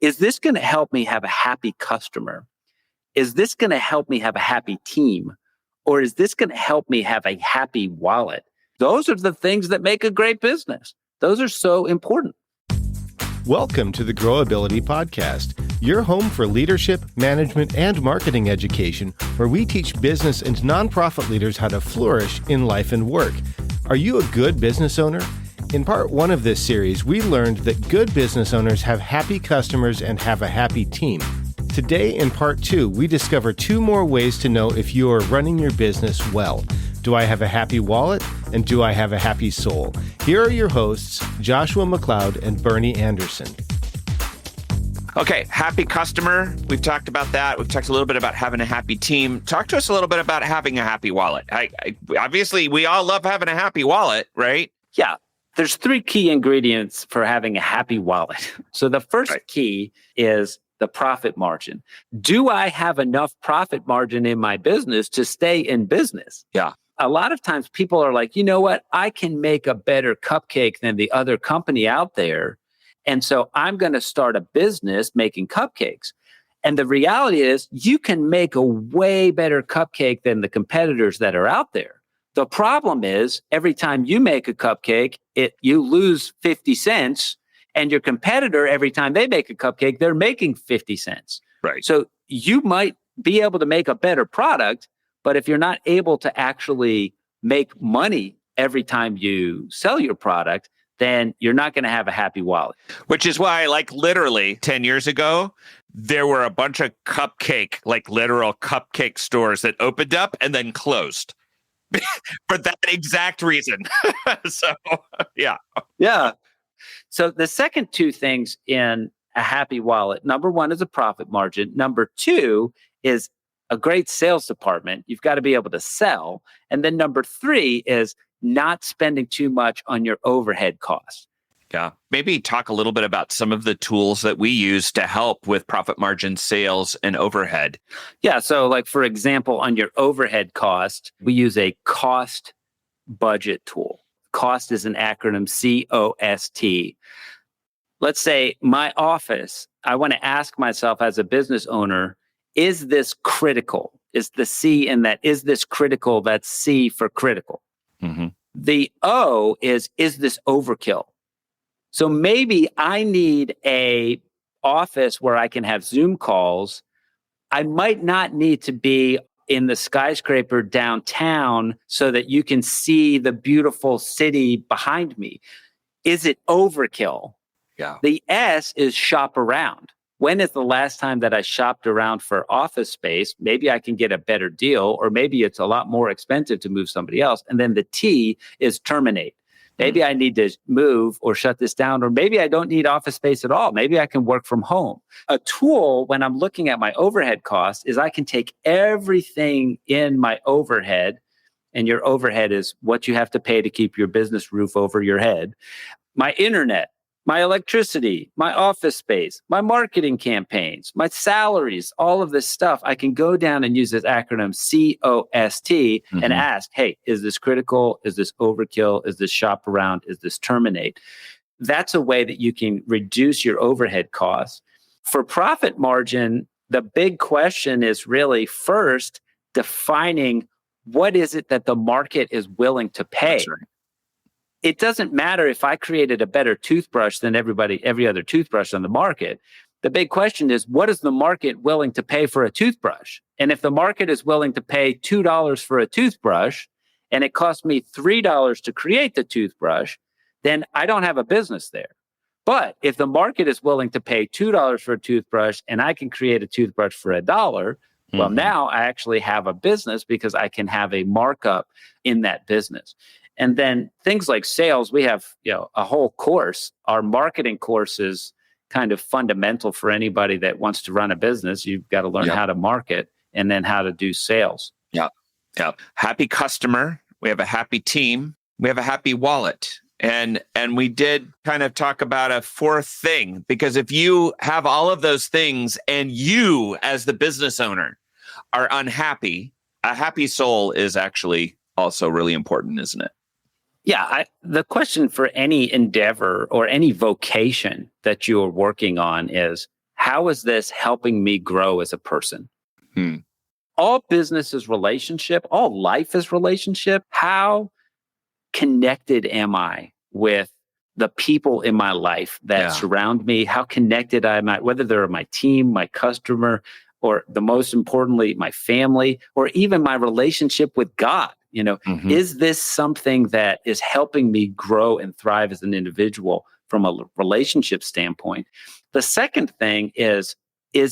is this going to help me have a happy customer? Is this going to help me have a happy team? Or is this going to help me have a happy wallet? Those are the things that make a great business. Those are so important. Welcome to the Growability Podcast, your home for leadership, management, and marketing education, where we teach business and nonprofit leaders how to flourish in life and work. Are you a good business owner? In part one of this series, we learned that good business owners have happy customers and have a happy team. Today, in part two, we discover two more ways to know if you are running your business well. Do I have a happy wallet? And do I have a happy soul? Here are your hosts, Joshua McLeod and Bernie Anderson. Okay, happy customer. We've talked about that. We've talked a little bit about having a happy team. Talk to us a little bit about having a happy wallet. Obviously, we all love having a happy wallet, right? Yeah. There's three key ingredients for having a happy wallet. So the first key is the profit margin. Do I have enough profit margin in my business to stay in business? Yeah. A lot of times people are like, you know what? I can make a better cupcake than the other company out there. And so I'm going to start a business making cupcakes. And the reality is you can make a way better cupcake than the competitors that are out there. The problem is every time you make a cupcake, you lose 50 cents. And your competitor, every time they make a cupcake, they're making 50 cents. Right. So you might be able to make a better product, but if you're not able to actually make money every time you sell your product, then you're not going to have a happy wallet. Which is why, literally 10 years ago, there were a bunch of literal cupcake stores that opened up and then closed for that exact reason. So, yeah. Yeah. So the second two things in a happy wallet, number one is a profit margin. Number two is a great sales department. You've got to be able to sell. And then number three is not spending too much on your overhead costs. Yeah. Maybe talk a little bit about some of the tools that we use to help with profit margin, sales, and overhead. Yeah. So for example, on your overhead cost, we use a cost budget tool. COST is an acronym, COST. Let's say my office, I want to ask myself as a business owner, is this critical? Is the C in that, is this critical? That's C for critical. Mm-hmm. The O is this overkill? So maybe I need a office where I can have Zoom calls. I might not need to be in the skyscraper downtown so that you can see the beautiful city behind me. Is it overkill? Yeah. The S is shop around. When is the last time that I shopped around for office space? Maybe I can get a better deal, or maybe it's a lot more expensive to move somebody else. And then the T is terminate. Maybe I need to move or shut this down, or maybe I don't need office space at all. Maybe I can work from home. A tool when I'm looking at my overhead costs is I can take everything in my overhead, and your overhead is what you have to pay to keep your business roof over your head, my internet, my electricity, my office space, my marketing campaigns, my salaries, all of this stuff. I can go down and use this acronym COST and ask, hey, is this critical? Is this overkill? Is this shop around? Is this terminate? That's a way that you can reduce your overhead costs. For profit margin, the big question is really first defining what is it that the market is willing to pay. That's right. It doesn't matter if I created a better toothbrush than every other toothbrush on the market. The big question is, what is the market willing to pay for a toothbrush? And if the market is willing to pay $2 for a toothbrush and it cost me $3 to create the toothbrush, then I don't have a business there. But if the market is willing to pay $2 for a toothbrush and I can create a toothbrush for $1, well, now I actually have a business because I can have a markup in that business. And then things like sales, we have a whole course. Our marketing course is kind of fundamental for anybody that wants to run a business. You've got to learn how to market and then how to do sales. Yeah. Happy customer. We have a happy team. We have a happy wallet. And we did kind of talk about a fourth thing, because if you have all of those things and you as the business owner are unhappy, a happy soul is actually also really important, isn't it? Yeah, the question for any endeavor or any vocation that you're working on is, how is this helping me grow as a person? Hmm. All business is relationship, all life is relationship. How connected am I with the people in my life that Yeah. surround me? How connected am I, whether they're my team, my customer, or the most importantly, my family, or even my relationship with God? Mhm. Is this something that is helping me grow and thrive as an individual from a relationship standpoint? The second thing is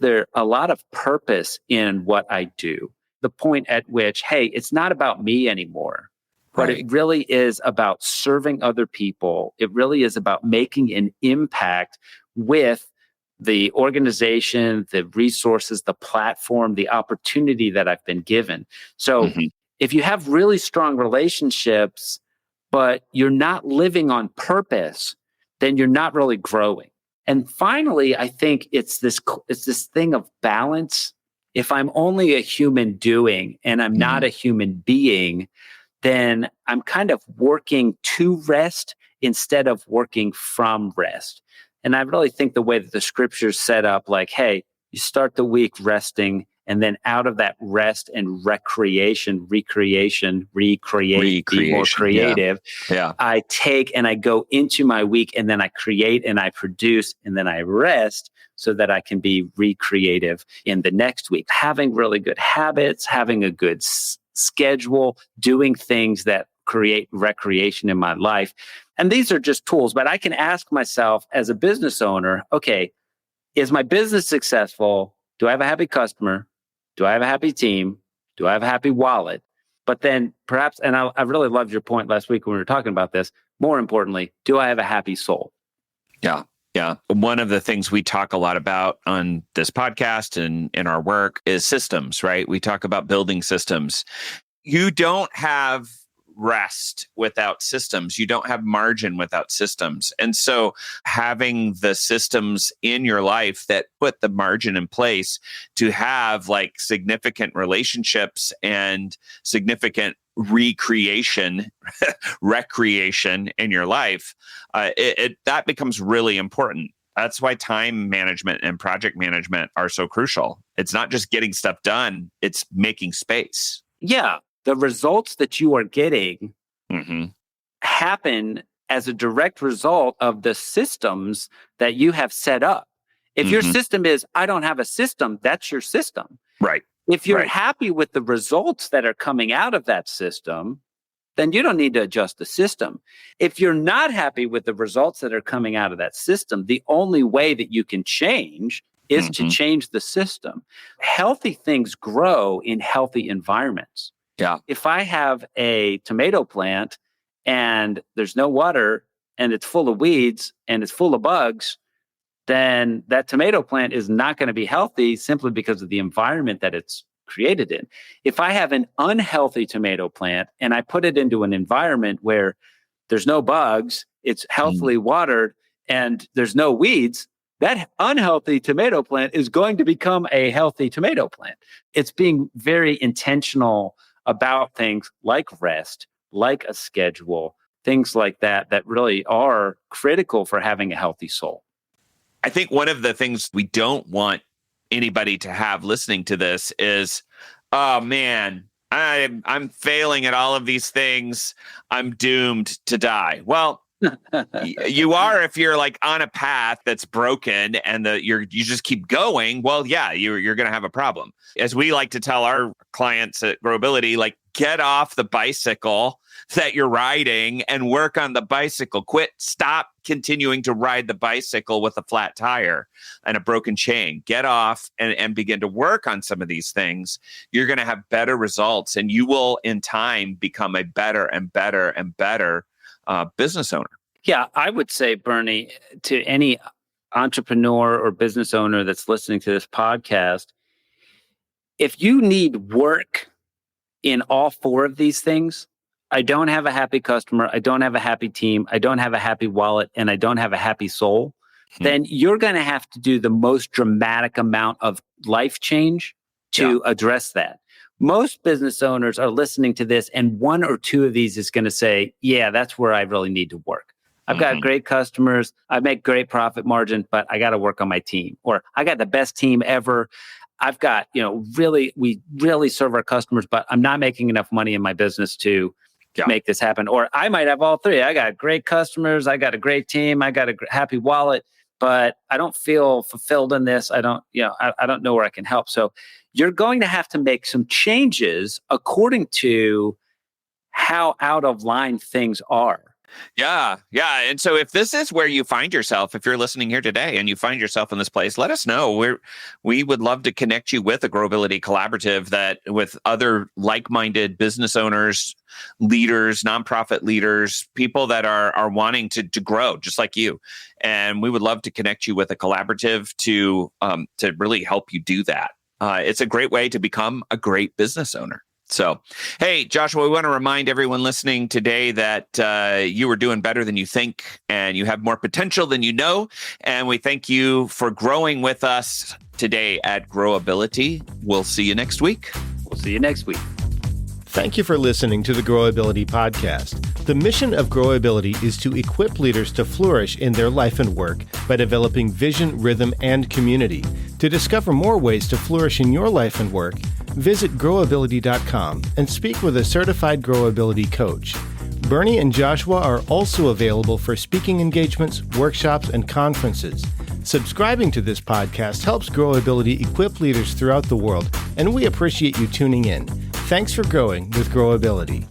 there a lot of purpose in what I do? The point at which, hey, it's not about me anymore, but Right. it really is about serving other people. It really is about making an impact with the organization, the resources, the platform, the opportunity that I've been given. So Mhm. if you have really strong relationships, but you're not living on purpose, then you're not really growing. And finally, I think it's this thing of balance. If I'm only a human doing and I'm not Mhm. a human being, then I'm kind of working to rest instead of working from rest. And I really think the way that the scriptures set up, like, hey, you start the week resting, and then out of that rest and recreate, be more Recreation. Yeah. creative. Yeah. I take and I go into my week, and then I create and I produce, and then I rest so that I can be recreative in the next week. Having really good habits, having a good schedule, doing things that create recreation in my life. And these are just tools, but I can ask myself as a business owner, okay, is my business successful? Do I have a happy customer? Do I have a happy team? Do I have a happy wallet? But then perhaps, and I really loved your point last week when we were talking about this. More importantly, do I have a happy soul? Yeah. Yeah. One of the things we talk a lot about on this podcast and in our work is systems, right? We talk about building systems. You don't have rest without systems. You don't have margin without systems. And so having the systems in your life that put the margin in place to have like significant relationships and significant recreation, recreation in your life, that becomes really important. That's why time management and project management are so crucial. It's not just getting stuff done, it's making space. Yeah, the results that you are getting Mm-hmm. happen as a direct result of the systems that you have set up. If your Mm-hmm. system is, I don't have a system, that's your system. Right. If you're Right. happy with the results that are coming out of that system, then you don't need to adjust the system. If you're not happy with the results that are coming out of that system, the only way that you can change is to Mhm. change the system. Healthy things grow in healthy environments. Yeah. If I have a tomato plant and there's no water and it's full of weeds and it's full of bugs, then that tomato plant is not going to be healthy simply because of the environment that it's created in. If I have an unhealthy tomato plant and I put it into an environment where there's no bugs, it's healthily watered, and there's no weeds, that unhealthy tomato plant is going to become a healthy tomato plant. It's being very intentional about things like rest, like a schedule, things like that, that really are critical for having a healthy soul. I think one of the things we don't want anybody to have listening to this is, oh man, I'm failing at all of these things. I'm doomed to die. Well, you are if you're like on a path that's broken and you just keep going. Well, yeah, you're going to have a problem. As we like to tell our clients at Growability, like get off the bicycle that you're riding and work on the bicycle. Stop continuing to ride the bicycle with a flat tire and a broken chain. Get off and begin to work on some of these things. You're going to have better results, and you will in time become a better and better and better business owner. Yeah, I would say, Bernie, to any entrepreneur or business owner that's listening to this podcast, if you need work in all four of these things, I don't have a happy customer, I don't have a happy team, I don't have a happy wallet, and I don't have a happy soul, then you're going to have to do the most dramatic amount of life change to address that. Most business owners are listening to this, and one or two of these is going to say, yeah, that's where I really need to work. I've got great customers. I make great profit margin, but I got to work on my team. Or I got the best team ever. I've got, we really serve our customers, but I'm not making enough money in my business to make this happen. Or I might have all three. I got great customers. I got a great team. I got a happy wallet, but I don't feel fulfilled in this. I don't know where I can help. So you're going to have to make some changes according to how out of line things are. Yeah. And so if this is where you find yourself, if you're listening here today and you find yourself in this place, let us know. We would love to connect you with a Growability Collaborative that with other like-minded business owners, leaders, nonprofit leaders, people that are wanting to grow just like you. And we would love to connect you with a collaborative to really help you do that. It's a great way to become a great business owner. So, hey, Joshua, we want to remind everyone listening today that you are doing better than you think and you have more potential than you know. And we thank you for growing with us today at Growability. We'll see you next week. Thank you for listening to the Growability Podcast. The mission of Growability is to equip leaders to flourish in their life and work by developing vision, rhythm, and community. To discover more ways to flourish in your life and work, visit growability.com and speak with a certified Growability coach. Bernie and Joshua are also available for speaking engagements, workshops, and conferences. Subscribing to this podcast helps Growability equip leaders throughout the world, and we appreciate you tuning in. Thanks for growing with Growability.